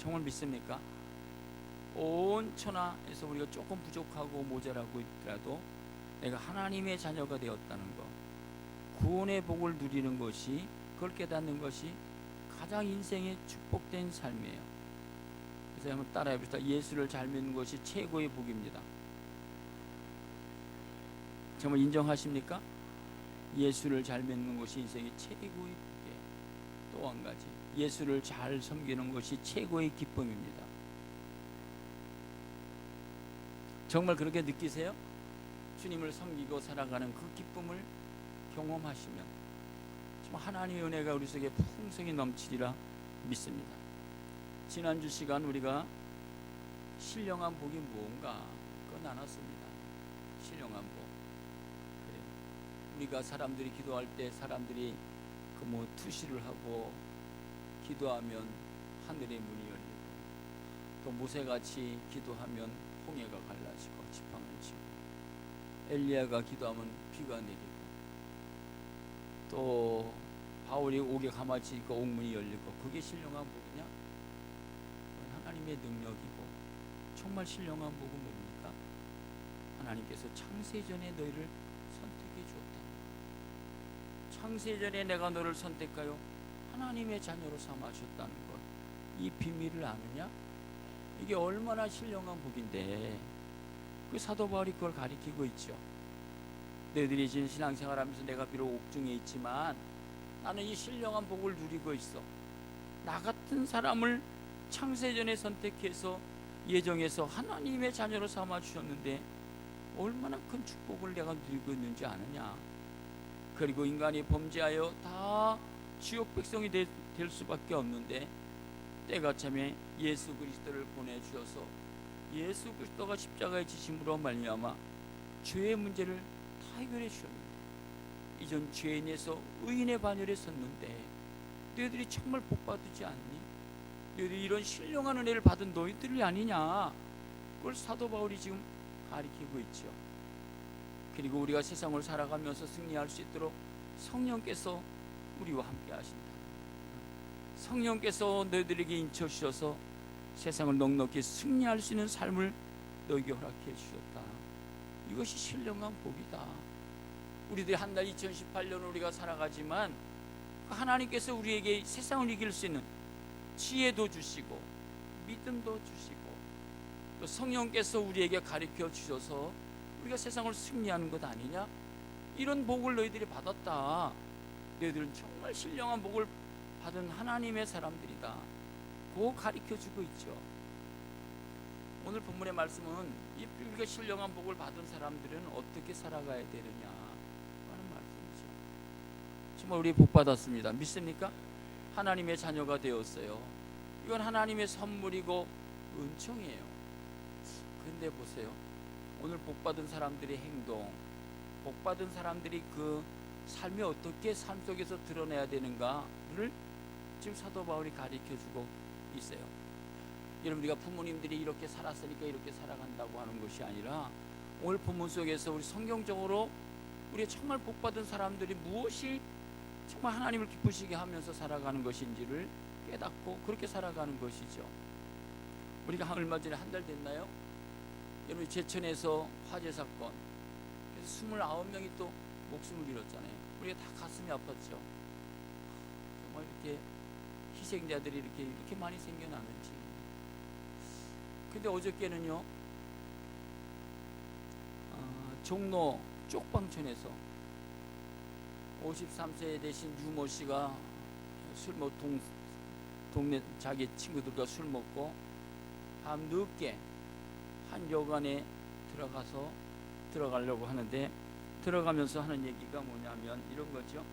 정말 믿습니까? 온 천하에서 우리가 조금 부족하고 모자라고 있더라도 내가 하나님의 자녀가 되었다는 것, 구원의 복을 누리는 것이, 그걸 깨닫는 것이 가장 인생의 축복된 삶이에요. 그래서 한번 따라해 봅시다. 예수를 잘 믿는 것이 최고의 복입니다. 정말 인정하십니까? 예수를 잘 믿는 것이 인생의 최고의 복이에요. 또 한 가지, 예수를 잘 섬기는 것이 최고의 기쁨입니다. 정말 그렇게 느끼세요? 주님을 섬기고 살아가는 그 기쁨을 경험하시면 정말 하나님의 은혜가 우리 속에 풍성히 넘치리라 믿습니다. 지난주 시간 우리가 신령한 복이 무언가 그거 나눴습니다. 신령한 복. 그래요. 우리가 사람들이 기도할 때 사람들이 그 뭐 투시를 하고 기도하면 하늘의 문이 열리고, 또 모세같이 기도하면 홍해가 갈라지고 지팡을 치고, 엘리야가 기도하면 비가 내리고, 또 바울이 옥에 감아지니까 옥문이 열리고, 그게 신령한 복이냐? 그건 하나님의 능력이고, 정말 신령한 복은 뭡니까? 하나님께서 창세전에 너희를 선택해 주었다. 창세전에 내가 너를 선택하여 하나님의 자녀로 삼아주셨다는 것, 이 비밀을 아느냐? 이게 얼마나 신령한 복인데, 그 사도 바울이 그걸 가리키고 있죠. 너희들이 지금 신앙생활하면서 내가 비록 옥중에 있지만 나는 이 신령한 복을 누리고 있어. 나 같은 사람을 창세전에 선택해서 예정해서 하나님의 자녀로 삼아주셨는데 얼마나 큰 축복을 내가 누리고 있는지 아느냐. 그리고 인간이 범죄하여 다 지옥 백성이 될 수밖에 없는데, 때가 참에 예수 그리스도를 보내주셔서 예수 그리스도가 십자가에 지심으로 말미암아 죄의 문제를 다 해결해 주셨는데, 이전 죄인에서 의인의 반열에 섰는데 너희들이 정말 복받지 않니? 너희들이 이런 신령한 은혜를 받은 너희들이 아니냐? 그걸 사도 바울이 지금 가리키고 있죠. 그리고 우리가 세상을 살아가면서 승리할 수 있도록 성령께서 우리와 함께 하신다. 성령께서 너희들에게 인쳐 주셔서 세상을 넉넉히 승리할 수 있는 삶을 너희에게 허락해 주셨다. 이것이 신령한 복이다. 우리들이 한 달 2018년을 우리가 살아가지만 하나님께서 우리에게 세상을 이길 수 있는 지혜도 주시고 믿음도 주시고, 또 성령께서 우리에게 가르쳐 주셔서 우리가 세상을 승리하는 것 아니냐? 이런 복을 너희들이 받았다. 너희들은 정말 신령한 복을 받은 하나님의 사람들이다. 그거 가르쳐주고 있죠. 오늘 본문의 말씀은 이 우리가 신령한 복을 받은 사람들은 어떻게 살아가야 되느냐 하는 말씀이죠. 정말 우리 복 받았습니다. 믿습니까? 하나님의 자녀가 되었어요. 이건 하나님의 선물이고 은총이에요. 그런데 보세요. 오늘 복 받은 사람들의 행동, 복 받은 사람들이 그 삶이 어떻게 삶 속에서 드러내야 되는가를 지금 사도 바울이 가르쳐주고 있어요. 여러분, 우리가 부모님들이 이렇게 살았으니까 이렇게 살아간다고 하는 것이 아니라, 오늘 본문 속에서 우리 성경적으로 우리 정말 복 받은 사람들이 무엇이 정말 하나님을 기쁘시게 하면서 살아가는 것인지를 깨닫고 그렇게 살아가는 것이죠. 우리가 얼마 전에 한 달 됐나요? 여러분, 제천에서 화재 사건, 그래서 29명이 또 목숨을 잃었잖아요. 우리가 다 가슴이 아팠죠. 정말 이렇게 희생자들이 이렇게 많이 생겨나는지. 근데 어저께는요, 종로 쪽방촌에서 53세 되신 유모 씨가 동네 자기 친구들과 술 먹고 밤 늦게 한 여관에 들어가려고 하는데, 들어가면서 하는 얘기가 뭐냐면 이런 거죠.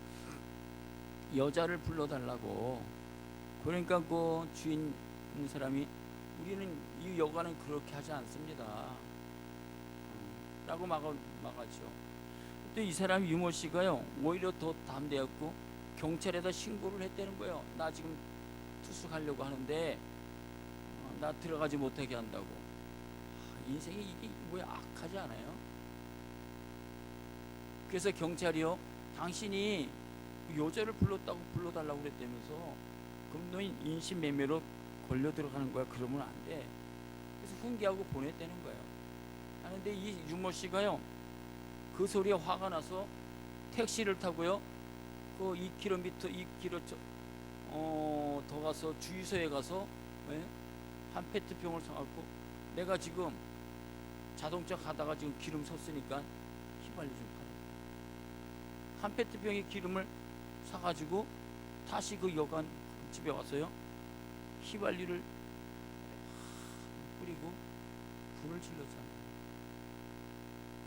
여자를 불러달라고. 그러니까 그 주인 있는 사람이, 우리는 이 여관은 그렇게 하지 않습니다 라고 막았죠. 또 이 사람이, 유모 씨가요, 오히려 더 담대했고 경찰에다 신고를 했다는 거예요. 나 지금 투숙하려고 하는데 나 들어가지 못하게 한다고. 인생이 이게 뭐야, 악하지 않아요? 그래서 경찰이요, 당신이 여자를 불러달라고 그랬다면서, 그럼 너 인신매매로 걸려 들어가는 거야. 그러면 안 돼. 그래서 훈계하고 보냈다는 거예요. 하는데 이 유모 씨가요, 그 소리에 화가 나서 택시를 타고요, 그 2km 더 가서 주유소에 가서 한 페트병을 사갖고, 내가 지금 자동차 가다가 지금 기름 섰으니까 휘발유 좀 팔아. 한 페트병의 기름을 사가지고 다시 그 여관 집에 와서요, 휘발유를 뿌리고 불을 질렀잖아요.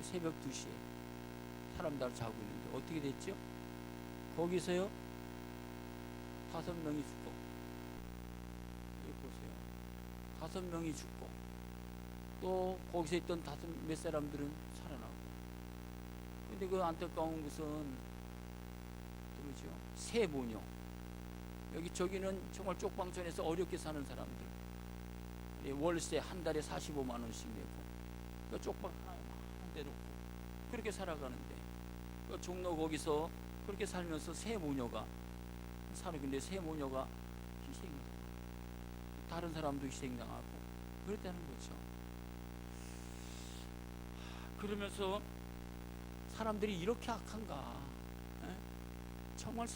새벽 2시에 사람 다 자고 있는데 어떻게 됐죠? 거기서요 5명이 죽고, 여기 보세요, 5명이 죽고, 또 거기서 있던 몇 사람들은 살아나고. 근데 그 안타까운 것은 뭐죠? 새 모녀, 여기 저기는 정말 쪽방촌에서 어렵게 사는 사람들, 월세 한 달에 45만 원씩 내고, 그 쪽방 하나 한 대 놓고 그렇게 살아가는데, 그 종로 거기서 그렇게 살면서 새 모녀가 근데 새 모녀가 희생, 다른 사람도 희생당하고 그랬다는 거죠. 그러면서 사람들이 이렇게 악한가? 정말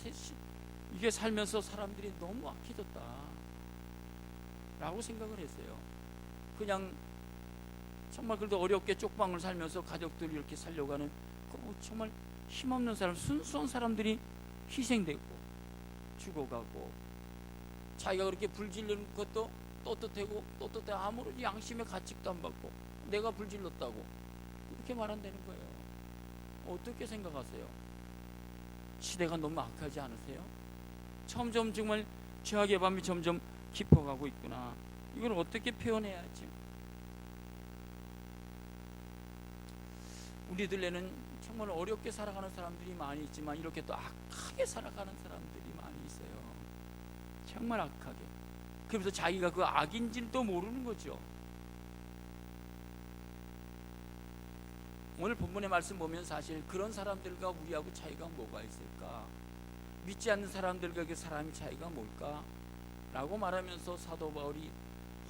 이게 살면서 사람들이 너무 악해졌다 라고 생각을 했어요. 그냥 정말 그래도 어렵게 쪽방을 살면서 가족들이 이렇게 살려고 하는 정말 힘없는 사람, 순수한 사람들이 희생되고 죽어가고, 자기가 그렇게 불질르는 것도 떳떳해 아무런 양심의 가책도 안 받고 내가 불질렀다고 그렇게 말한다는 거예요. 어떻게 생각하세요? 시대가 너무 악하지 않으세요? 점점 정말 죄악의 밤이 점점 깊어가고 있구나. 이걸 어떻게 표현해야지? 우리들에는 정말 어렵게 살아가는 사람들이 많이 있지만 이렇게 또 악하게 살아가는 사람들이 많이 있어요. 정말 악하게. 그러면서 자기가 그 악인지도 모르는 거죠. 오늘 본문의 말씀 보면 사실 그런 사람들과 우리하고 차이가 뭐가 있을까? 믿지 않는 사람들과 그 사람의 차이가 뭘까? 라고 말하면서 사도 바울이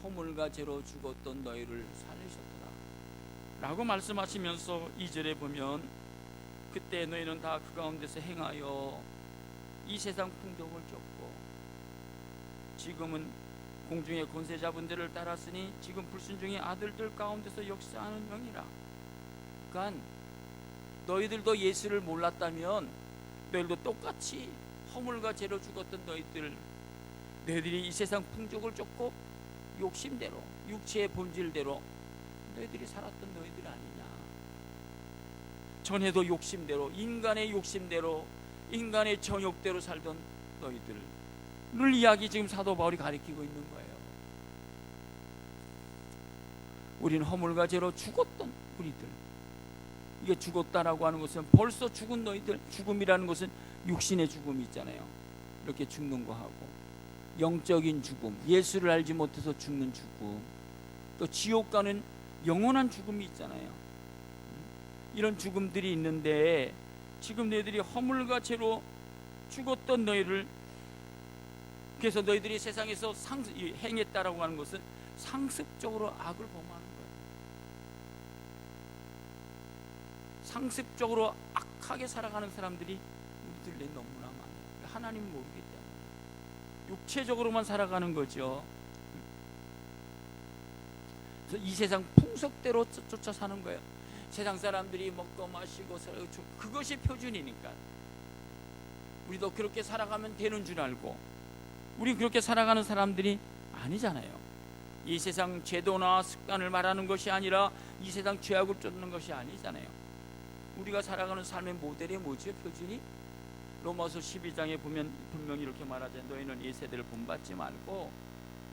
허물과 죄로 죽었던 너희를 살리셨더라 라고 말씀하시면서 2절에 보면, 그때 너희는 다 그 가운데서 행하여 이 세상 풍족을 쫓고 지금은 공중의 권세자분들을 따랐으니 지금 불순종의 아들들 가운데서 역사하는 영이라. 그러니까 너희들도 예수를 몰랐다면 너희들도 똑같이 허물과 죄로 죽었던 너희들이 이 세상 풍족을 쫓고 욕심대로, 육체의 본질대로 너희들이 살았던 너희들 아니냐. 전에도 욕심대로, 인간의 욕심대로, 인간의 정욕대로 살던 너희들을 이야기 지금 사도 바울이 가리키고 있는 거예요. 우리는 허물과 죄로 죽었던 우리들. 이게 죽었다라고 하는 것은 벌써 죽은 너희들, 죽음이라는 것은 육신의 죽음이 있잖아요. 이렇게 죽는 거 하고, 영적인 죽음, 예수를 알지 못해서 죽는 죽음, 또 지옥 가는 영원한 죽음이 있잖아요. 이런 죽음들이 있는데 지금 너희들이 허물과 죄로 죽었던 너희를, 그래서 너희들이 세상에서 행했다라고 하는 것은 상습적으로 악을 범하는 거예요. 상습적으로 악하게 살아가는 사람들이 우리들 내에 너무나 많아요. 하나님을 모르기 때문에 육체적으로만 살아가는 거죠. 그래서 이 세상 풍속대로 쫓아 사는 거예요. 세상 사람들이 먹고 마시고 살고, 그것이 표준이니까 우리도 그렇게 살아가면 되는 줄 알고, 우리 그렇게 살아가는 사람들이 아니잖아요. 이 세상 제도나 습관을 말하는 것이 아니라 이 세상 죄악을 쫓는 것이 아니잖아요. 우리가 살아가는 삶의 모델이 뭐죠? 표준이? 로마서 12장에 보면 분명히 이렇게 말하죠. 너희는 이 세대를 본받지 말고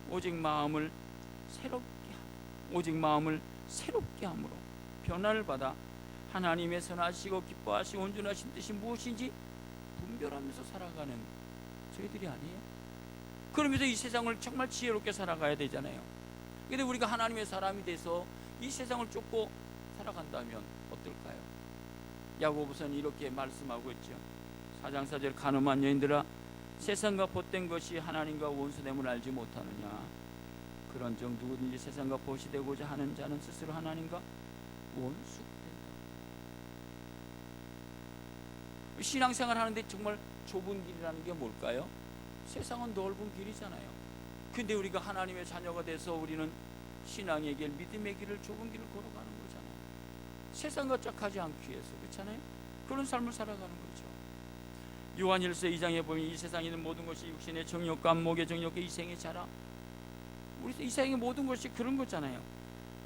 오직 마음을 새롭게 함으로 변화를 받아 하나님의 선하시고 기뻐하시고 온전하신 뜻이 무엇인지 분별하면서 살아가는 저희들이 아니에요. 그러면서 이 세상을 정말 지혜롭게 살아가야 되잖아요. 그런데 우리가 하나님의 사람이 돼서 이 세상을 쫓고 살아간다면 어떨까요? 야고보서는 이렇게 말씀하고 있죠. 4장 4절, 가늠한 여인들아, 세상과 벗된 것이 하나님과 원수됨을 알지 못하느냐. 그런 적 누구든지 세상과 보시되고자 하는 자는 스스로 하나님과 원수가 된다. 신앙생활 하는데 정말 좁은 길이라는 게 뭘까요? 세상은 넓은 길이잖아요. 근데 우리가 하나님의 자녀가 돼서 우리는 신앙의 길, 믿음의 길을, 좁은 길을 걸어가는 거잖아요. 세상과 짝하지 않기 위해서. 그렇잖아요. 그런 삶을 살아가는 거죠. 요한일서 2장에 보면 이 세상에 있는 모든 것이 육신의 정욕과 안목의 정욕과 이생의 자랑, 우리 이 세상의 모든 것이 그런 거잖아요.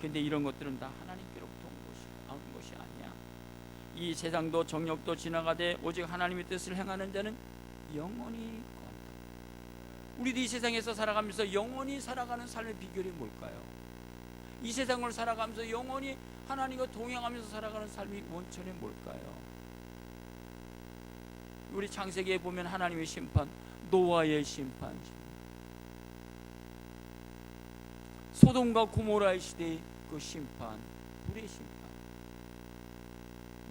근데 이런 것들은 다 하나님께로부터 온 것이 아니야. 이 세상도 정욕도 지나가되 오직 하나님의 뜻을 행하는 자는 영원히 거한다. 우리도 이 세상에서 살아가면서 영원히 살아가는 삶의 비결이 뭘까요? 이 세상을 살아가면서 영원히 하나님과 동행하면서 살아가는 삶이 원천이 뭘까요? 우리 창세기에 보면 하나님의 심판, 노아의 심판, 소돔과 고모라의 시대의 그 심판, 불의 심판.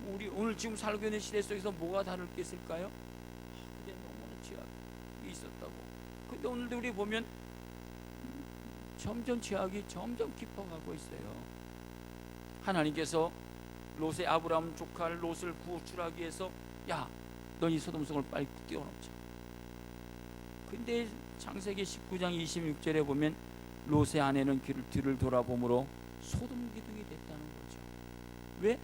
우리 오늘 지금 살고 있는 시대 속에서 뭐가 다를 게 있을까요? 그때 너무나 죄악이 있었다고. 근데 오늘도 우리 보면 점점 죄악이 점점 깊어가고 있어요. 하나님께서 롯의 아브라함 조카 롯을 구출하기 위해서 야, 넌 이 소돔성을 빨리 뛰어넘자. 근데 창세기 19장 26절에 보면 롯의 아내는 뒤를 돌아보므로 소돔 기둥이 됐다는 거죠. 왜?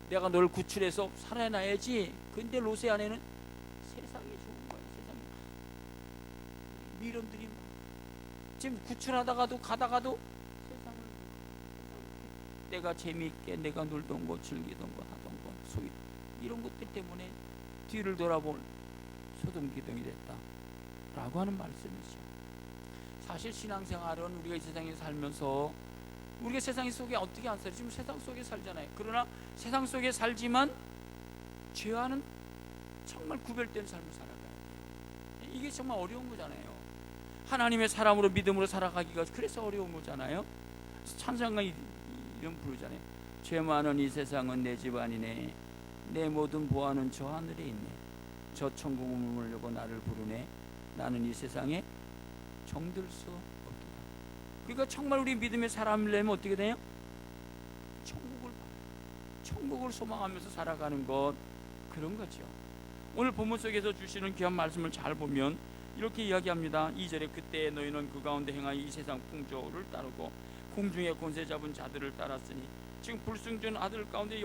내가 너를 구출해서 살아나야지. 근데 롯의 아내는 세상이 좋은 거야. 세상이 미련들이 지금 구출하다가도 가다가도 세상을 내가 재미있게 내가 놀던 거 즐기던 거 하던 거 소위 이런 것들 때문에 뒤를 돌아볼 소돔 기둥이 됐다 라고 하는 말씀이죠. 사실 신앙생활은 우리가 이 세상에 살면서 우리가 세상 속에 어떻게 안 살아요? 지금 세상 속에 살잖아요. 그러나 세상 속에 살지만 죄와는 정말 구별된 삶을 살아가요. 이게 정말 어려운 거잖아요. 하나님의 사람으로 믿음으로 살아가기가 그래서 어려운 거잖아요. 찬송가 이름 부르잖아요. 죄 많은 이 세상은 내 집안이네. 내 모든 보아는 저 하늘에 있네. 저 천국을 물려고 나를 부르네. 나는 이 세상에 정들 수 없도다. 그러니까 정말 우리 믿음의 사람이라면 어떻게 돼요? 천국을 소망하면서 살아가는 것, 그런 거죠. 오늘 본문 속에서 주시는 귀한 말씀을 잘 보면 이렇게 이야기합니다. 2절에 그때 너희는 그 가운데 행하여 이 세상 풍조를 따르고 공중의 권세 잡은 자들을 따랐으니, 지금 불순종 아들 가운데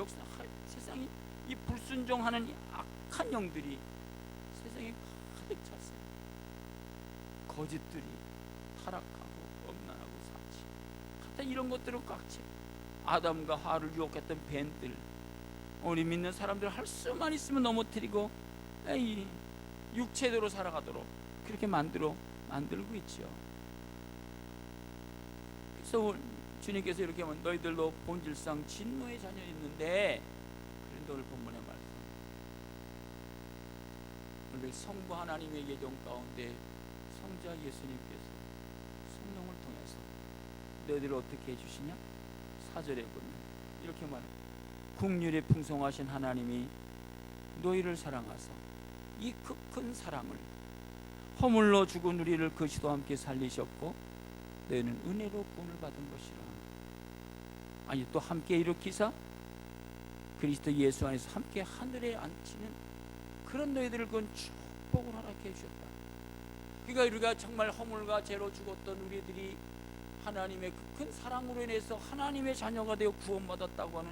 세상이 이 불순종하는 이 악한 영들이 세상에 가득 찼어요. 거짓들이 타락하고 엄난하고 사치, 하여튼 이런 것들을 꽉 채. 아담과 하와를 유혹했던 뱀들, 우리 믿는 사람들 할 수만 있으면 넘어뜨리고 육체대로 살아가도록 그렇게 만들고 있죠. 그래서 주님께서 이렇게 하면 너희들도 본질상 진노의 자녀였는데, 그런데 오늘 본문의 말씀, 오늘 성부 하나님의 예정 가운데 성자 예수님께서 성령을 통해서 너희들을 어떻게 해주시냐? 4절에 보면 이렇게 말해요. 국률에 풍성하신 하나님이 너희를 사랑하사 이 큰 사랑을 허물로 죽은 우리를 그리스도와 함께 살리셨고 너희는 은혜로 구원을 받은 것이라. 아니 또 함께 일으키사 그리스도 예수 안에서 함께 하늘에 앉히는 그런 너희들을 그건 축복을 허락해 주셨다. 그러니까 우리가 정말 허물과 죄로 죽었던 우리들이 하나님의 그 큰 사랑으로 인해서 하나님의 자녀가 되어 구원받았다고 하는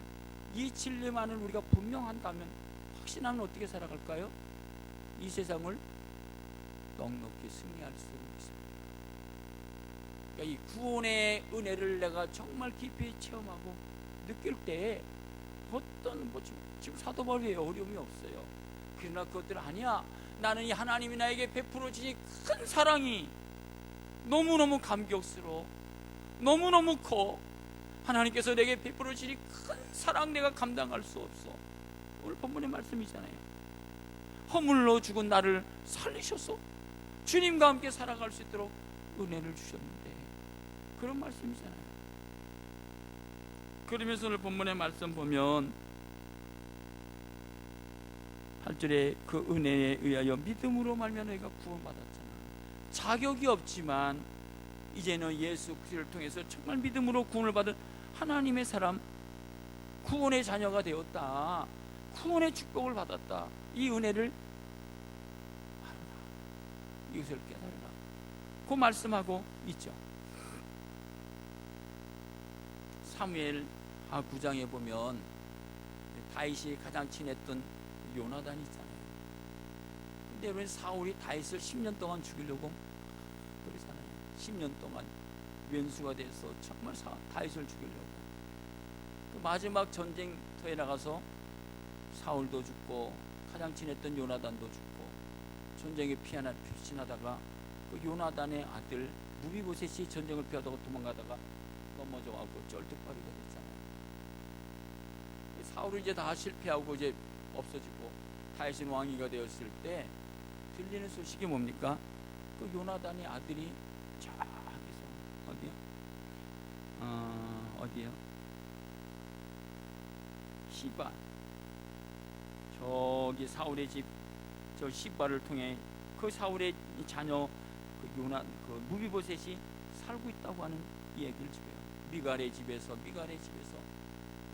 이 진리만을 우리가 분명한다면, 확신하면 어떻게 살아갈까요? 이 세상을 넉넉히 승리할 수 있습니다. 그러니까 이 구원의 은혜를 내가 정말 깊이 체험하고 느낄 때 어떤 지금 사도 바울이 어려움이 없어요. 그러나 그것들 아니야. 나는 이 하나님이 나에게 베풀어 주신 큰 사랑이 너무너무 감격스러워. 너무너무 커. 하나님께서 내게 베풀어 주신 큰 사랑 내가 감당할 수 없어. 오늘 본문의 말씀이잖아요. 허물로 죽은 나를 살리셔서 주님과 함께 살아갈 수 있도록 은혜를 주셨는데, 그런 말씀이잖아요. 그러면서 오늘 본문의 말씀 보면 8절에 그 은혜에 의하여 믿음으로 말미암아 너희가 구원받았잖아. 자격이 없지만 이제는 예수 그리스도를 통해서 정말 믿음으로 구원을 받은 하나님의 사람, 구원의 자녀가 되었다. 구원의 축복을 받았다. 이 은혜를 알아라. 이것을 깨달으라. 그 말씀하고 있죠. 사무엘 9장에 보면 다윗이 가장 친했던 요나단이 있잖아요. 근데 여러분, 사울이 다윗을 10년 동안 죽이려고 그러잖아요. 10년 동안 왼수가 돼서 정말 다윗을 죽이려고. 그 마지막 전쟁터에 나가서 사울도 죽고 가장 친했던 요나단도 죽고 전쟁에 피신하다가 그 요나단의 아들 무비보셋이 전쟁을 피하다가 도망가다가 넘어져갖고 쩔뚝거리게 됐잖아요. 사울은 이제 다 실패하고 이제 없어지고 다윗은 왕위가 되었을 때 들리는 소식이 뭡니까? 그 요나단의 아들이 저기서 어디요? 시바, 저기 사울의 집 저 시바를 통해 그 사울의 자녀 그 무비보셋이 살고 있다고 하는 얘기를 줘요. 미갈의 집에서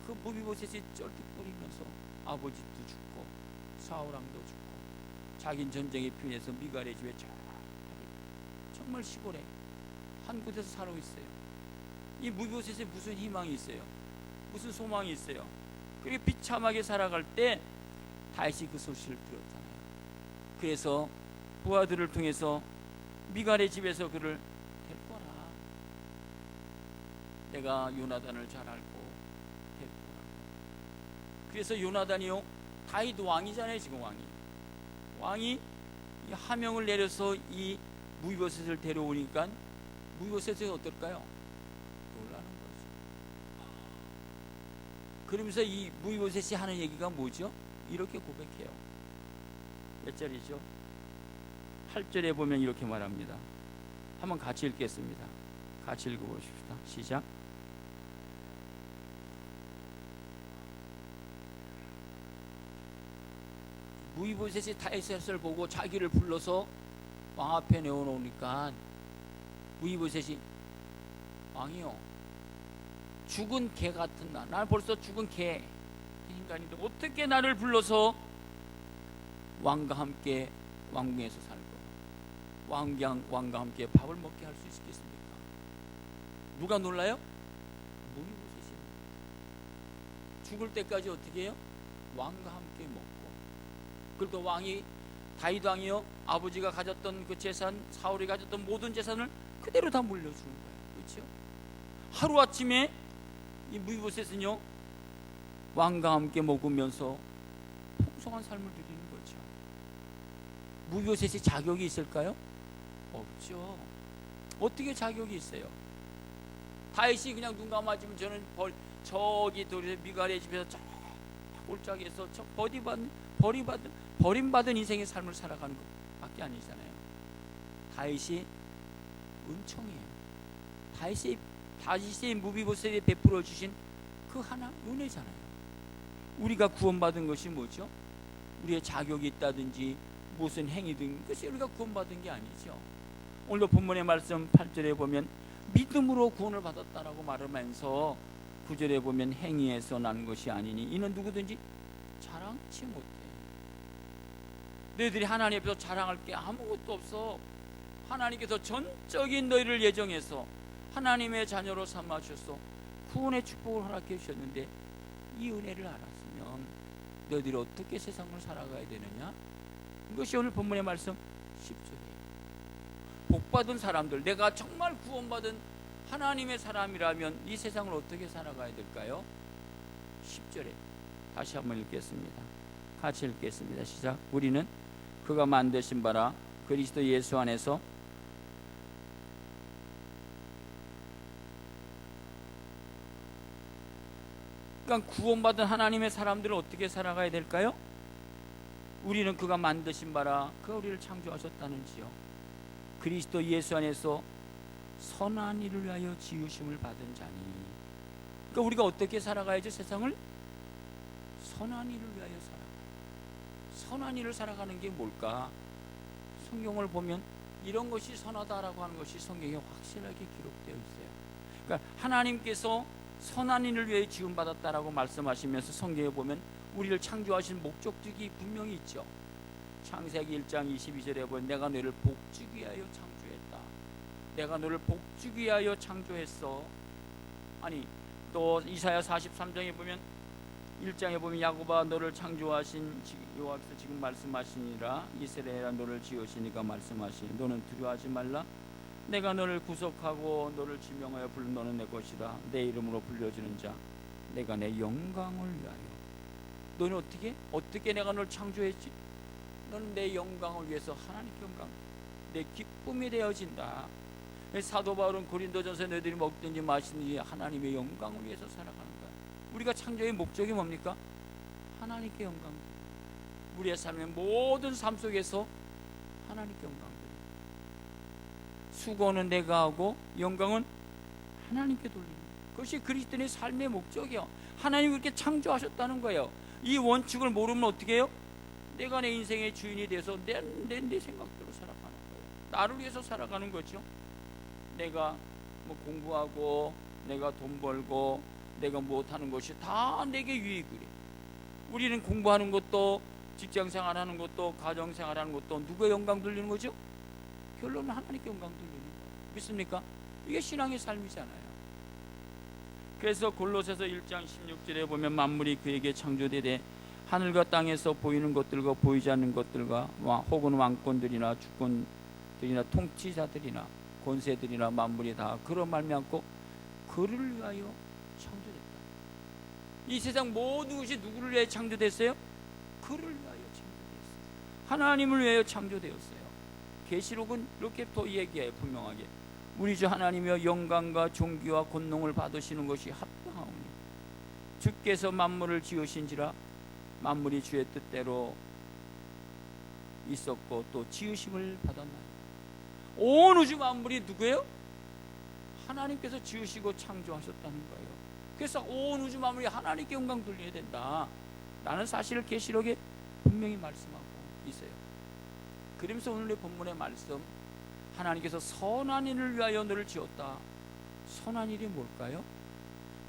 그 무비보셋이 쩔뚝거리면서 아버지도 죽고 사울왕도 죽고 자긴 전쟁에 피해서 미갈의 집에 정말 시골에 한 곳에서 살고 있어요. 이 무비보셋에 무슨 희망이 있어요? 무슨 소망이 있어요? 그렇게 비참하게 살아갈 때 다윗이 그 소식을 들었잖아요. 그래서 부하들을 통해서 미갈의 집에서 그를 데리고 와라. 내가 요나단을 잘 알고 데리고 와라. 그래서 요나단이요, 다윗 왕이잖아요. 지금 왕이 이 하명을 내려서 이 무비보셋을 데려오니까 무비보셋이 어떨까요? 놀라는 거죠. 그러면서 이 무비보셋이 하는 얘기가 뭐죠? 이렇게 고백해요. 몇 절이죠? 8절에 보면 이렇게 말합니다. 한번 같이 읽겠습니다. 같이 읽어보십시다. 시작. 무비보셋이 다윗을 보고 자기를 불러서 왕 앞에 내어놓으니까 무비보셋이 왕이요, 죽은 개 같은 나는 벌써 죽은 개 인간인데 어떻게 나를 불러서 왕과 함께 왕궁에서 살고 왕과 함께 밥을 먹게 할 수 있겠습니까? 누가 놀라요? 무비보셋이 죽을 때까지 어떻게 해요? 왕과 함께 먹고, 그리고 왕이 다윗 왕이요, 아버지가 가졌던 그 재산, 사울이 가졌던 모든 재산을 그대로 다 물려주는 거예요. 그렇죠? 하루아침에 이 무비보셋은요, 왕과 함께 먹으면서 풍성한 삶을 누리는 거죠. 무비보셋이 자격이 있을까요? 없죠. 어떻게 자격이 있어요? 다윗이 그냥 눈 감아지면 저는 저기 미갈의 집에서 저 골짜기에서 저 버림받은 인생의 삶을 살아가는 것밖에 아니잖아요. 다윗이 은총이에요. 다윗이 무비보셋에 베풀어 주신 그 하나 은혜잖아요. 우리가 구원받은 것이 뭐죠? 우리의 자격이 있다든지 무슨 행위든 그것이 우리가 구원받은 게 아니죠. 오늘도 본문의 말씀 8절에 보면 믿음으로 구원을 받았다라고 말하면서 9절에 보면 행위에서 난 것이 아니니 이는 누구든지 자랑치 못해. 너희들이 하나님 앞에서 자랑할 게 아무것도 없어. 하나님께서 전적인 너희를 예정해서 하나님의 자녀로 삼아 주셔서 구원의 축복을 허락해 주셨는데 이 은혜를 알았으면 너희들이 어떻게 세상을 살아가야 되느냐? 이것이 오늘 본문의 말씀 10절이에요. 복받은 사람들, 내가 정말 구원받은 하나님의 사람이라면 이 세상을 어떻게 살아가야 될까요? 10절에 다시 한번 읽겠습니다. 같이 읽겠습니다. 시작. 우리는 그가 만드신 바라 그리스도 예수 안에서 그러니까 구원받은 하나님의 사람들은 어떻게 살아가야 될까요? 우리는 그가 만드신 바라 그가 우리를 창조하셨다는지요. 그리스도 예수 안에서 선한 일을 위하여 지으심을 받은 자니. 그러니까 우리가 어떻게 살아가야죠? 세상을 선한 일을 위하여 살아가요. 선한 일을 살아가는 게 뭘까? 성경을 보면 이런 것이 선하다라고 하는 것이 성경에 확실하게 기록되어 있어요. 그러니까 하나님께서 선한 일을 위해 지음받았다라고 말씀하시면서 성경에 보면 우리를 창조하신 목적들이 분명히 있죠. 창세기 1장 22절에 보면 내가 너를 복주기 위하여 창조했다. 내가 너를 복주기 위하여 창조했어. 아니 또 이사야 43장에 보면 1장에 보면 야곱아 너를 창조하신 여호와께서 지금 말씀하시니라 이스라엘아 너를 지으시니까 말씀하시니 너는 두려워하지 말라. 내가 너를 구속하고 너를 지명하여 부른 너는 내 것이라. 내 이름으로 불려지는 자 내가 내 영광을 위하여. 너는 어떻게 내가 너를 창조했지? 너는 내 영광을 위해서 하나님의 영광, 내 기쁨이 되어진다. 사도 바울은 고린도전서 너희들이 먹든지 마시든지 하나님의 영광을 위해서 살아가는 거야. 우리가 창조의 목적이 뭡니까? 하나님께 영광. 우리의 삶의 모든 삶 속에서 하나님께 영광. 수고는 내가 하고 영광은 하나님께 돌리는 거예요. 그것이 그리스도인의 삶의 목적이요. 하나님이 그렇게 창조하셨다는 거예요. 이 원칙을 모르면 어떻게 해요? 내가 내 인생의 주인이 돼서 내 생각대로 살아가는 거예요. 나를 위해서 살아가는 거죠. 내가 뭐 공부하고 내가 돈 벌고 내가 못하는 것이 다 내게 유익이래. 우리는 공부하는 것도 직장생활하는 것도 가정생활하는 것도 누구의 영광 돌리는 거죠? 결론은 하나님께 영광 돌리는 거예요. 믿습니까? 이게 신앙의 삶이잖아요. 그래서 골로새서 1장 16절에 보면 만물이 그에게 창조되되 하늘과 땅에서 보이는 것들과 보이지 않는 것들과 혹은 왕권들이나 주권들이나 통치자들이나 권세들이나 만물이 다 그로 말미암고 그를 위하여 창조됐다. 이 세상 모든 것이 누구를 위하여 창조됐어요? 그를 위하여 창조됐어요. 하나님을 위하여 창조되었어요. 계시록은 이렇게 또 얘기해요. 분명하게 우리 주 하나님이여 영광과 존귀와 권능을 받으시는 것이 합당하오니 주께서 만물을 지으신지라 만물이 주의 뜻대로 있었고 또 지으심을 받았나이다. 온 우주 만물이 누구예요? 하나님께서 지으시고 창조하셨다는 거예요. 그래서 온 우주 만물이 하나님께 영광 돌려야 된다 라는 사실을 계시록에 분명히 말씀하고 있어요. 그러면서 오늘의 본문의 말씀, 하나님께서 선한 일을 위하여 너를 지었다. 선한 일이 뭘까요?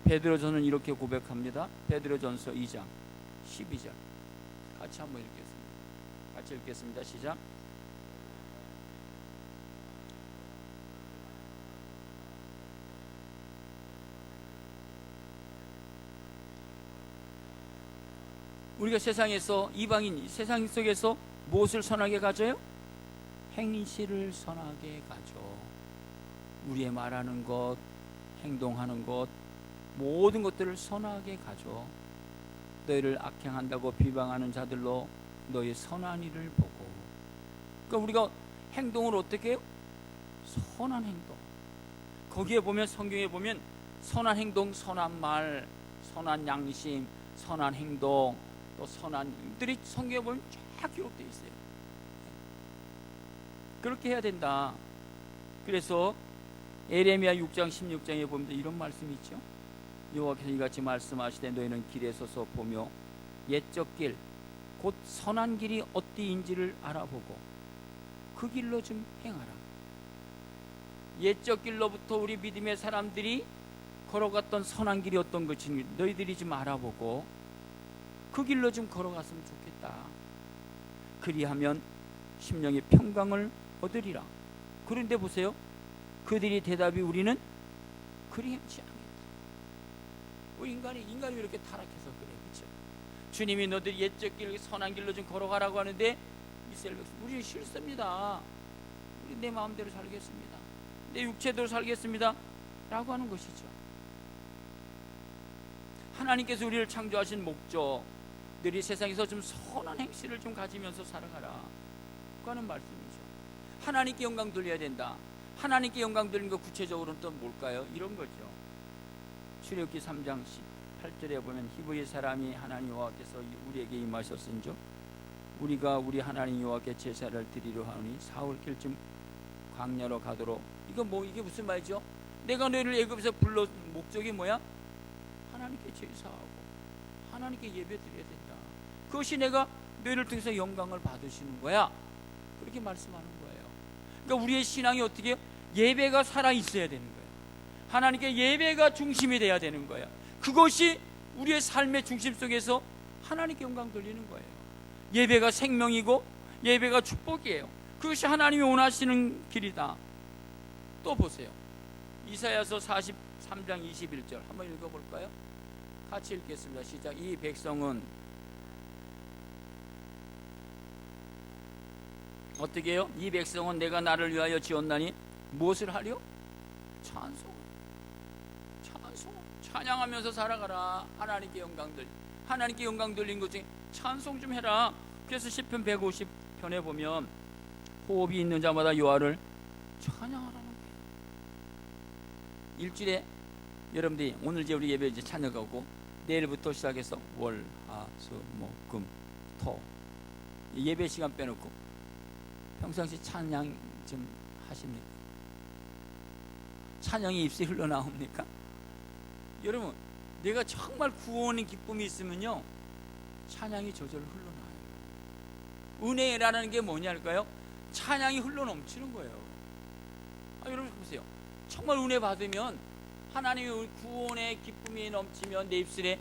베드로전은 이렇게 고백합니다. 베드로전서 2장 12절 같이 한번 읽겠습니다. 같이 읽겠습니다. 시작. 우리가 세상에서 이방인 세상 속에서 무엇을 선하게 가져요? 행실을 선하게 가져. 우리의 말하는 것, 행동하는 것, 모든 것들을 선하게 가져. 너희를 악행한다고 비방하는 자들로 너희 선한 일을 보고. 그러니까 우리가 행동을 어떻게 해요? 선한 행동. 거기에 보면 성경에 보면 선한 행동, 선한 말, 선한 양심, 선한 행동, 또 선한 일들이 성경에 보면 쫙 기록되어 있어요. 그렇게 해야 된다. 그래서 에레미야 6장 16장에 보면 이런 말씀이 있죠. 여호와께서 이같이 말씀하시되 너희는 길에 서서 보며 옛적 길 곧 선한 길이 어디인지를 알아보고 그 길로 좀 행하라. 옛적 길로부터 우리 믿음의 사람들이 걸어갔던 선한 길이 어떤 것인지 너희들이 좀 알아보고 그 길로 좀 걸어갔으면 좋겠다. 그리하면 심령의 평강을 얻으리라. 그런데 보세요. 그들이 대답이 우리는 그리 행치 않겠다. 인간이 이렇게 타락해서 그래. 그렇죠? 주님이 너희들 옛적 길 선한 길로 좀 걸어가라고 하는데 이스라엘 백성 우리 싫습니다. 우리 내 마음대로 살겠습니다. 내 육체대로 살겠습니다. 라고 하는 것이죠. 하나님께서 우리를 창조하신 목적, 너희 세상에서 좀 선한 행실을 좀 가지면서 살아가라. 그 하는 말씀이죠. 하나님께 영광 돌려야 된다. 하나님께 영광 돌리는 것 구체적으로는 또 뭘까요? 이런 거죠. 출애굽기 3장 18절에 보면 히브리 사람이 하나님 여호와께서 우리에게 임하셨은즉 우리가 우리 하나님 여호와께 제사를 드리려 하니 사흘 길쯤 광야로 가도록. 이게 무슨 말이죠? 내가 너희를 애굽에서 불러 목적이 뭐야? 하나님께 제사하고 하나님께 예배 드려야 된다. 그것이 내가 너희를 통해서 영광을 받으시는 거야. 그렇게 말씀하는 거예요. 그러니까 우리의 신앙이 어떻게 해요? 예배가 살아 있어야 되는 거예요. 하나님께 예배가 중심이 돼야 되는 거예요. 그것이 우리의 삶의 중심 속에서 하나님께 영광 돌리는 거예요. 예배가 생명이고 예배가 축복이에요. 그것이 하나님이 원하시는 길이다. 또 보세요. 이사야서 43장 21절 한번 읽어볼까요? 같이 읽겠습니다. 시작. 이 백성은 어떻게 해요? 이 백성은 내가 나를 위하여 지었나니 무엇을 하려? 찬양하면서 살아가라. 하나님께 영광 돌린 것 중에 찬송 좀 해라. 그래서 시편 150편에 보면 호흡이 있는 자마다 여호와를 찬양하라는 거예요. 일주일에 여러분들이 오늘 이제 우리 예배 이제 찬양하고 내일부터 시작해서 월, 화, 수, 목, 금, 토 예배 시간 빼놓고 평상시 찬양 좀 하십니까? 찬양이 입술에 흘러나옵니까? 여러분, 내가 정말 구원의 기쁨이 있으면요 찬양이 저절로 흘러나와요. 은혜라는 게 뭐냐일까요? 찬양이 흘러넘치는 거예요. 여러분 보세요. 정말 은혜 받으면 하나님의 구원의 기쁨이 넘치면 내 입술에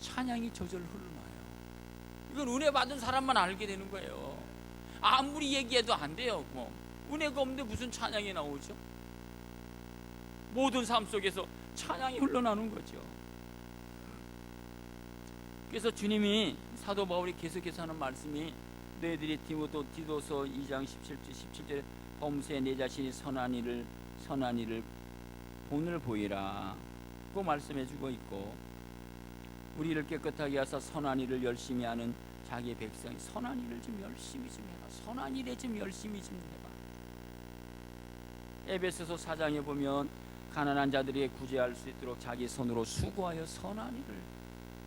찬양이 저절로 흘러나와요. 이건 은혜 받은 사람만 알게 되는 거예요. 아무리 얘기해도 안 돼요. 뭐 은혜가 없는데 무슨 찬양이 나오죠? 모든 삶 속에서 찬양이 흘러나오는 거죠. 그래서 주님이 사도 바울이 계속해서 하는 말씀이 너희들이 디도서 2장 17절에 범수에 내 자신이 선한 일을 본을 보이라 고 말씀해주고 있고, 우리를 깨끗하게 하사 선한 일을 열심히 하는 자기의 백성이 선한 일을 좀 열심히 좀 해라. 선한 일에 좀 열심히 좀 해봐. 에베소서 4장에 보면 가난한 자들에게 구제할 수 있도록 자기 손으로 수고하여 선한 일을,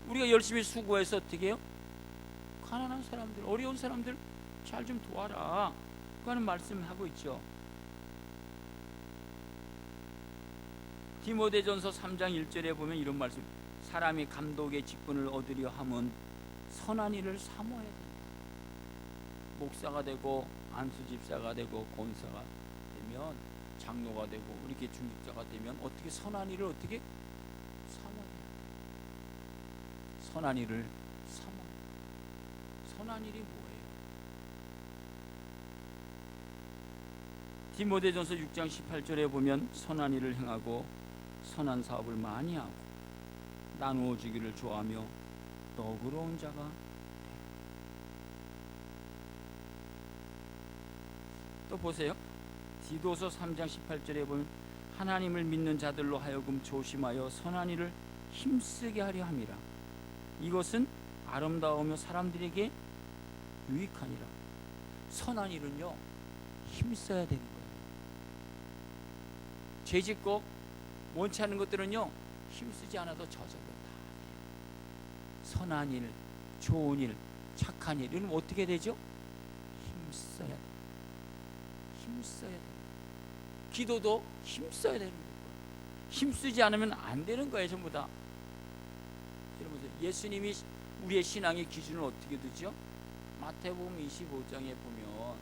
우리가 열심히 수고해서 어떻게 해요? 가난한 사람들, 어려운 사람들 잘 좀 도와라 그거는 말씀하고 있죠. 디모데전서 3장 1절에 보면 이런 말씀, 사람이 감독의 직분을 얻으려 함은 선한 일을 사모해야 된다. 목사가 되고 안수집사가 되고 권사가 되면, 장로가 되고 이렇게 중직자가 되면 어떻게 선한 일을 어떻게 사모해야 된다. 선한 일을 사모해야 된다. 선한 일이 뭐예요? 디모데전서 6장 18절에 보면 선한 일을 행하고 선한 사업을 많이 하고 나누어 주기를 좋아하며 너그러운 자가 되라. 또 보세요. 디도서 3장 18절에 보면 하나님을 믿는 자들로 하여금 조심하여 선한 일을 힘쓰게 하려 함이라. 이것은 아름다우며 사람들에게 유익하니라. 선한 일은요 힘써야 되는 거예요. 죄짓고 원치 않는 것들은요 힘쓰지 않아도 저절로 다 돼요. 선한 일, 좋은 일, 착한 일, 이건 어떻게 되죠? 힘써야 돼요. 힘써야 돼요. 기도도 힘써야 되는 거예요. 힘쓰지 않으면 안 되는 거예요. 전부 다. 여러분, 예수님이 우리의 신앙의 기준을 어떻게 두죠? 마태복음 25장에 보면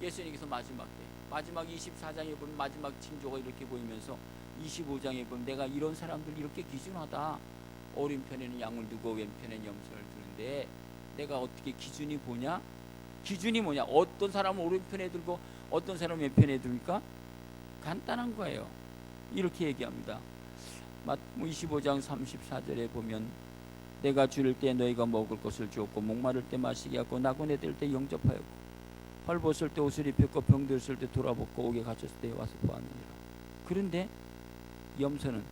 예수님께서 마지막 24장에 보면 마지막 징조가 이렇게 보이면서 25장에 보면 내가 이런 사람들 이렇게 기준하다. 오른편에는 양을 두고 왼편에는 염소를 두는데 내가 어떻게 기준이 뭐냐? 기준이 뭐냐? 어떤 사람은 오른편에 들고 어떤 사람은 왼편에 두니까 간단한 거예요. 이렇게 얘기합니다. 25장 34절에 보면 내가 줄일 때 너희가 먹을 것을 주었고 목마를 때 마시게 하고 나그네 될 때 영접하였고 헐벗을 때 옷을 입혔고 병들었을 때 돌아벗고 옥에 갇혔을 때 와서 보았느니라. 그런데 염소는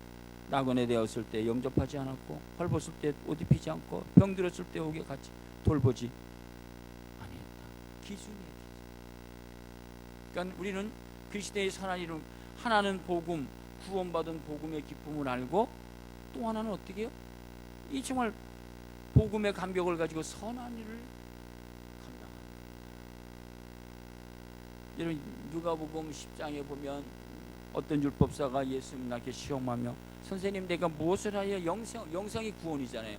나그네 되었을 때 영접하지 않았고 헐벗을 때 옷 입히지 않고 병들었을 때 옥에 갇히 돌보지 아니했다. 기준이에요. 그러니까 우리는 그리스도의 선한 이름, 하나는 복음, 구원받은 복음의 기쁨을 알고 또 하나는 어떻게 해요? 이 정말 복음의 감격을 가지고 선한 일을 감당합니다. 여러분 누가복음 10장에 보면 어떤 율법사가 예수님께 시험하며 선생님 내가 무엇을 하여 영생이 구원이잖아요.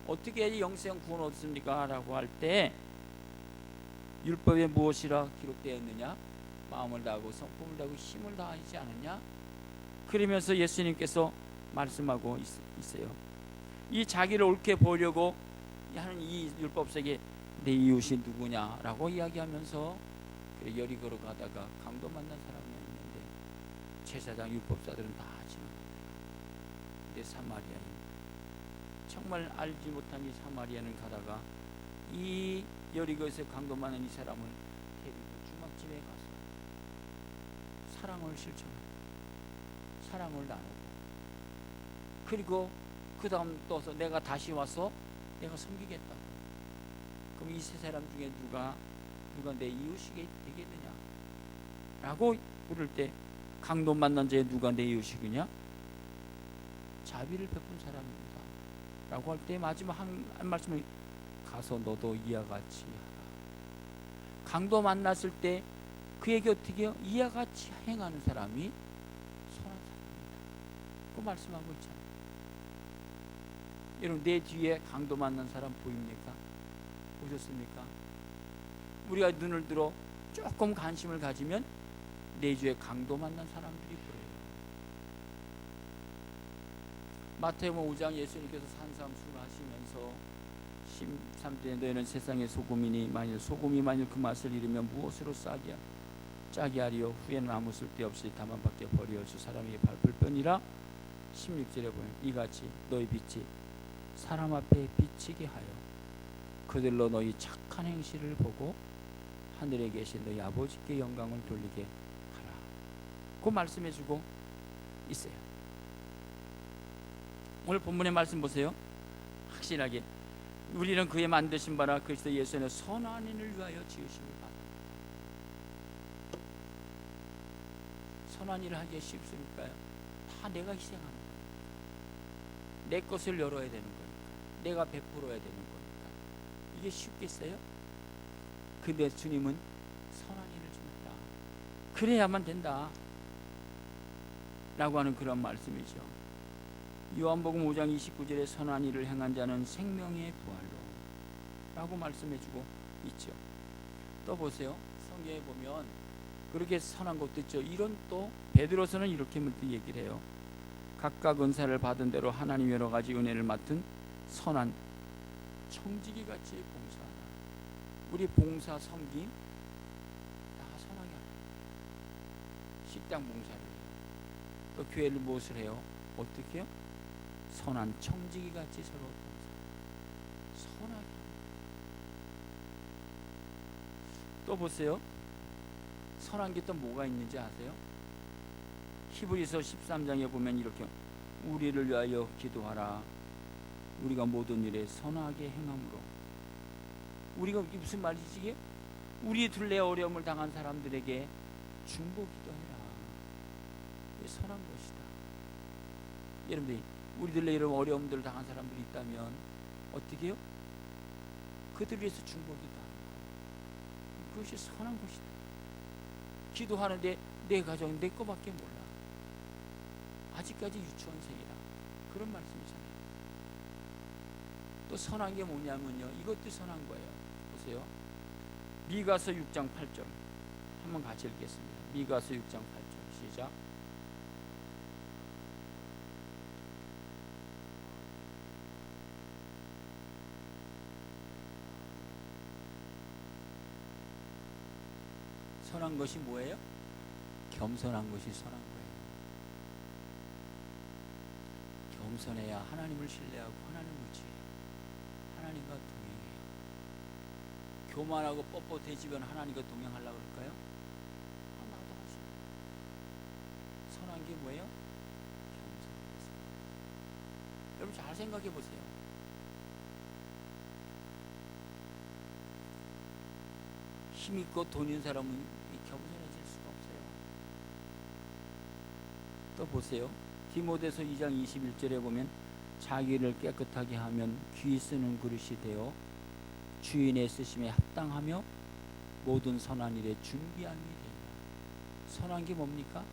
어떻게 해야 영생 구원 얻습니까? 라고 할 때 율법에 무엇이라 기록되어 있느냐? 마음을 다하고 성품을 다하고 힘을 다하지 않느냐? 그러면서 예수님께서 말씀하고 있어요. 이 자기를 옳게 보려고 하는 이 율법석에 내 이웃이 누구냐라고 이야기하면서 여리고로 가다가 강도 만난 사람이 있는데 제사장 율법사들은 다 지나갑니다. 근데 사마리아인 정말 알지 못한 이 사마리아는 가다가 이 여리고에서 강도 만난 이 사람을 데리고 주막집에 가서 사랑을 실천하고 사랑을 나누고 그리고 그 다음 또서 내가 다시 와서 내가 섬기겠다고. 그럼 이 세 사람 중에 누가 내 이웃이 되겠느냐 라고 물을 때 강도 만난 자에 누가 내 이웃이냐? 자비를 베푼 사람입니다 라고 할 때 마지막 한 말씀을 가서 너도 이와 같이 하라. 강도 만났을 때 그에게 어떻게 해요? 이와 같이 행하는 사람이 선한 사람입니다. 그 말씀하고 있잖아요. 여러분 내 뒤에 강도 만난 사람 보입니까? 보셨습니까? 우리가 눈을 들어 조금 관심을 가지면 내 주에 강도 만난 사람들이 보여요. 마태복음 5장 예수님께서 산삼수를 하시면서 13절에 너희는 세상의 소금이니 소금이 만일 그 맛을 잃으면 무엇으로 짜게 하리요 후에는 아무 쓸데없이 다만 밖에 버리어서 사람에게 밟을 뿐이라. 16절에 보면 이같이 너희 빛이 사람 앞에 비치게 하여 그들로 너희 착한 행실을 보고 하늘에 계신 너희 아버지께 영광을 돌리게 하라. 그 말씀해주고 있어요. 오늘 본문의 말씀 보세요. 확실하게 우리는 그의 만드신 바라 그리스도 예수의 선한 인을 위하여 지으심을 받았다. 선한 일을 하기가 쉽습니까? 다 내가 희생하는 거니까. 내 것을 열어야 되는 거니까. 내가 베풀어야 되는 거니까. 이게 쉽겠어요? 근데 주님은 선한 일을 좀 해라. 그래야만 된다 라고 하는 그런 말씀이죠. 요한복음 5장 29절에 선한 일을 행한 자는 생명의 부활로 라고 말씀해주고 있죠. 또 보세요. 성경에 보면 그렇게 선한 것도 있죠. 이런 또 베드로서는 이렇게 얘기를 해요. 각각 은사를 받은 대로 하나님 여러 가지 은혜를 맡은 선한 청지기 같이 봉사하라. 우리 봉사 섬김 다 선하게 하라. 식당 봉사를 해요. 또 교회를 무엇을 해요? 어떻게 해요? 선한 청지기 같이 서로 봉사 선하게 합니다. 또 보세요. 선한 게 또 뭐가 있는지 아세요? 히브리서 13장에 보면 이렇게 우리를 위하여 기도하라. 우리가 모든 일에 선하게 행함으로. 우리가 이게 무슨 말이지? 이게 우리 둘레 어려움을 당한 사람들에게 중보 기도해라. 이게 선한 것이다. 여러분들이 우리들의 이런 어려움들을 당한 사람들이 있다면 어떻게 해요? 그들 위해서 중보 기도하는 거예요. 그것이 선한 것이다. 기도하는데 내 가정 내 거밖에 몰라. 아직까지 유치원생이라. 그런 말씀이잖아요. 또 선한 게 뭐냐면요. 이것도 선한 거예요. 보세요. 미가서 6장 8절 한번 같이 읽겠습니다. 미가서 6장 8절 시작. 선한 것이 뭐예요? 겸손한 것이 선한 거예요. 겸손해야 하나님을 신뢰하고 하나님을 의지해요. 하나님과 동행해요. 교만하고 뻣뻣해지면 하나님과 동행하려고 그럴까요? 나도 하지. 선한 게 뭐예요? 겸손한 것입니다. 여러분 잘 생각해 보세요. 힘있고 돈 있는 사람은 겸손해질 수가 없어요. 또 보세요. 디모데서 2장 21절에 보면 자기를 깨끗하게 하면 귀 쓰는 그릇이 되어 주인의 쓰심에 합당하며 모든 선한 일에 준비함이 되리라. 선한 게 뭡니까?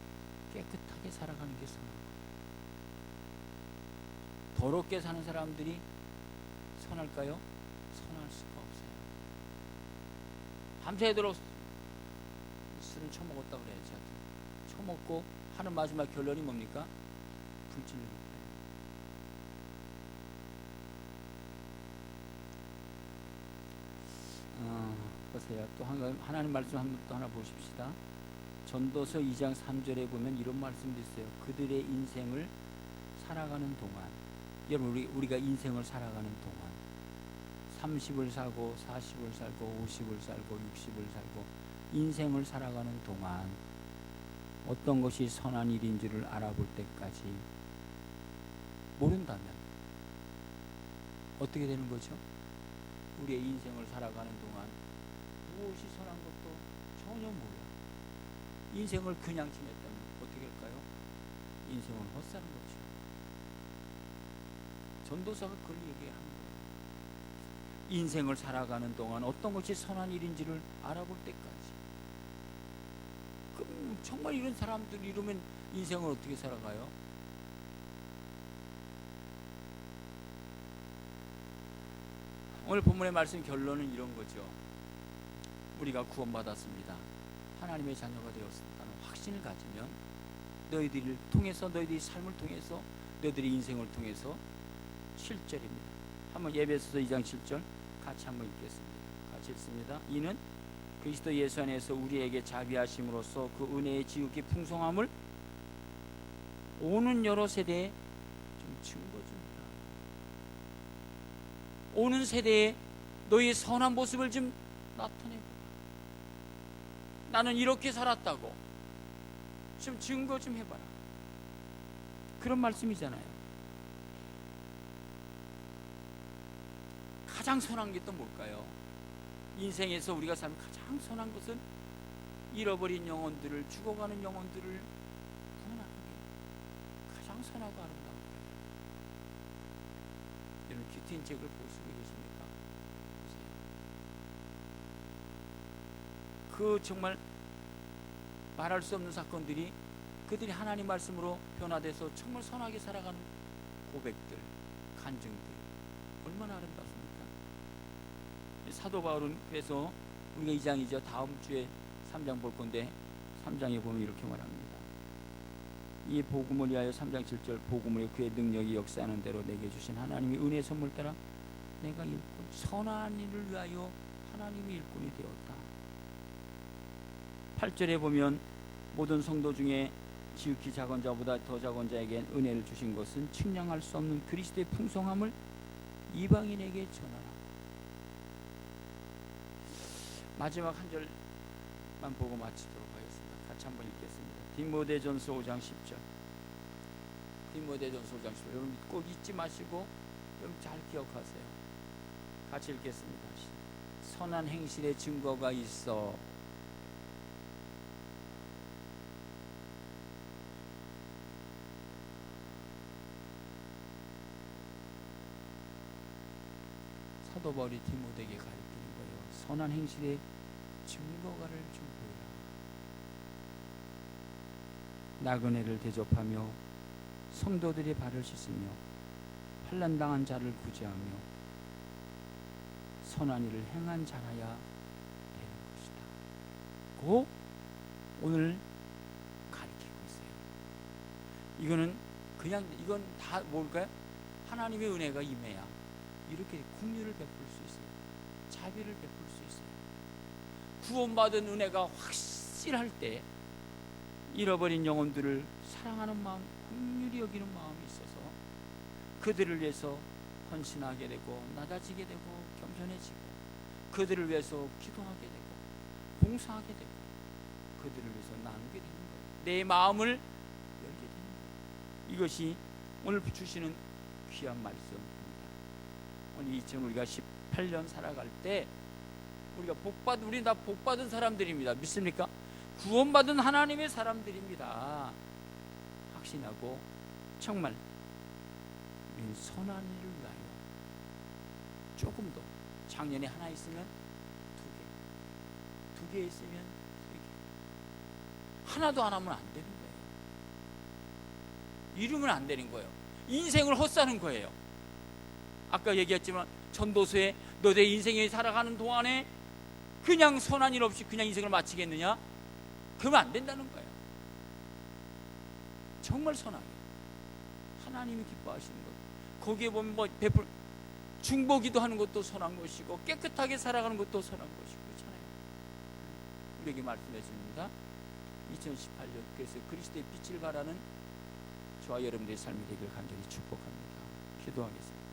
깨끗하게 살아가는 게 선한 거예요. 더럽게 사는 사람들이 선할까요? 선할 수가 없어요. 밤새도록 X는 처먹었다 그래야지. 처먹고 하는 마지막 결론이 뭡니까? 불진리를 보세요. 또 하나님 말씀 한번 또 하나 보십시다. 전도서 2장 3절에 보면 이런 말씀도 있어요. 그들의 인생을 살아가는 동안, 여러분 우리가 인생을 살아가는 동안 30을 살고 40을 살고 50을 살고 60을 살고 인생을 살아가는 동안 어떤 것이 선한 일인 줄을 알아볼 때까지 모른다면 어떻게 되는 거죠? 우리의 인생을 살아가는 동안 무엇이 선한 것도 전혀 몰라. 인생을 그냥 지냈다면 어떻게 할까요? 인생을 헛사는 거죠. 전도사가 그걸 얘기하는 거예요. 인생을 살아가는 동안 어떤 것이 선한 일인지를 알아볼 때까지. 그럼 정말 이런 사람들 이러면 인생을 어떻게 살아가요? 오늘 본문의 말씀 결론은 이런 거죠. 우리가 구원받았습니다. 하나님의 자녀가 되었다는 확신을 가지면 너희들을 통해서, 너희들의 삶을 통해서, 너희들의 인생을 통해서 7절입니다. 한번 에베소서 2장 7절 같이 한번 읽겠습니다. 같이 읽습니다. 이는 그리스도 예수 안에서 우리에게 자비하심으로써 그 은혜의 지극히 풍성함을 오는 여러 세대에 좀 증거 좀 해라. 오는 세대에 너희의 선한 모습을 좀 나타내봐. 나는 이렇게 살았다고 좀 증거 좀 해봐라. 그런 말씀이잖아요. 가장 선한 게 또 뭘까요? 인생에서 우리가 사는 가장 선한 것은 잃어버린 영혼들을, 죽어가는 영혼들을 구원하는 게 가장 선하고 아름다운 거예요. 여러분 큐티인 책을 보시고 계십니까? 보세요. 그 정말 말할 수 없는 사건들이 그들이 하나님 말씀으로 변화돼서 정말 선하게 살아가는 고백들, 간증들 얼마나 아름답습니까? 사도 바울은 그래서 우리가 2장이죠. 다음 주에 3장 볼 건데 3장에 보면 이렇게 말합니다. 이 복음을 위하여 3장 7절 복음을 그의 능력이 역사하는 대로 내게 주신 하나님의 은혜 선물 따라 내가 일꾼 선한 일을 위하여 하나님의 일꾼이 되었다. 8절에 보면 모든 성도 중에 지극히 작은 자보다 더 작은 자에게 은혜를 주신 것은 측량할 수 없는 그리스도의 풍성함을 이방인에게 전하라. 마지막 한 절만 보고 마치도록 하겠습니다. 같이 한번 읽겠습니다. 디모데전서 5장 10절. 디모데전서 5장 10절. 여러분 꼭 잊지 마시고 여러분 잘 기억하세요. 같이 읽겠습니다. 선한 행실의 증거가 있어 사도 바울이 디모데에게 가르치는 거예요. 선한 행실의 증거가를 좀 보여라. 나그네를 대접하며 성도들의 발을 씻으며 환난당한 자를 구제하며 선한 일을 행한 자라야 되는 것이다. 고 오늘 가르치고 있어요. 이건 다 뭘까요? 하나님의 은혜가 임해야 이렇게 긍휼을 베풀 수 있어요. 자비를 베풀 수 있어요. 구원받은 은혜가 확실할 때 잃어버린 영혼들을 사랑하는 마음, 긍휼히 여기는 마음이 있어서 그들을 위해서 헌신하게 되고 낮아지게 되고 겸손해지고 그들을 위해서 기도하게 되고 봉사하게 되고 그들을 위해서 나누게 되는 거예요. 내 마음을 열게 되는 거예요. 이것이 오늘 주시는 귀한 말씀입니다. 오늘 2000 우리가 18년 살아갈 때 우리는 다 복받은 사람들입니다. 믿습니까? 구원받은 하나님의 사람들입니다. 확신하고 정말 우리는 선한 일을 위하여 조금 더 작년에 하나 있으면 두 개 있으면 세 개 하나도 안 하면 안 되는 거예요. 이루면 안 되는 거예요. 인생을 헛사는 거예요. 아까 얘기했지만 전도서에 너의 인생에 살아가는 동안에 그냥 선한 일 없이 그냥 인생을 마치겠느냐? 그러면 안 된다는 거예요. 정말 선하게 하나님이 기뻐하시는 것, 거기에 보면 뭐 베풀 중보기도 하는 것도 선한 것이고 깨끗하게 살아가는 것도 선한 것이고 그렇잖아요. 우리에게 말씀해 줍니다. 2018년 그래서 그리스도의 빛을 발하는 저와 여러분들의 삶이 되길 간절히 축복합니다. 기도하겠습니다.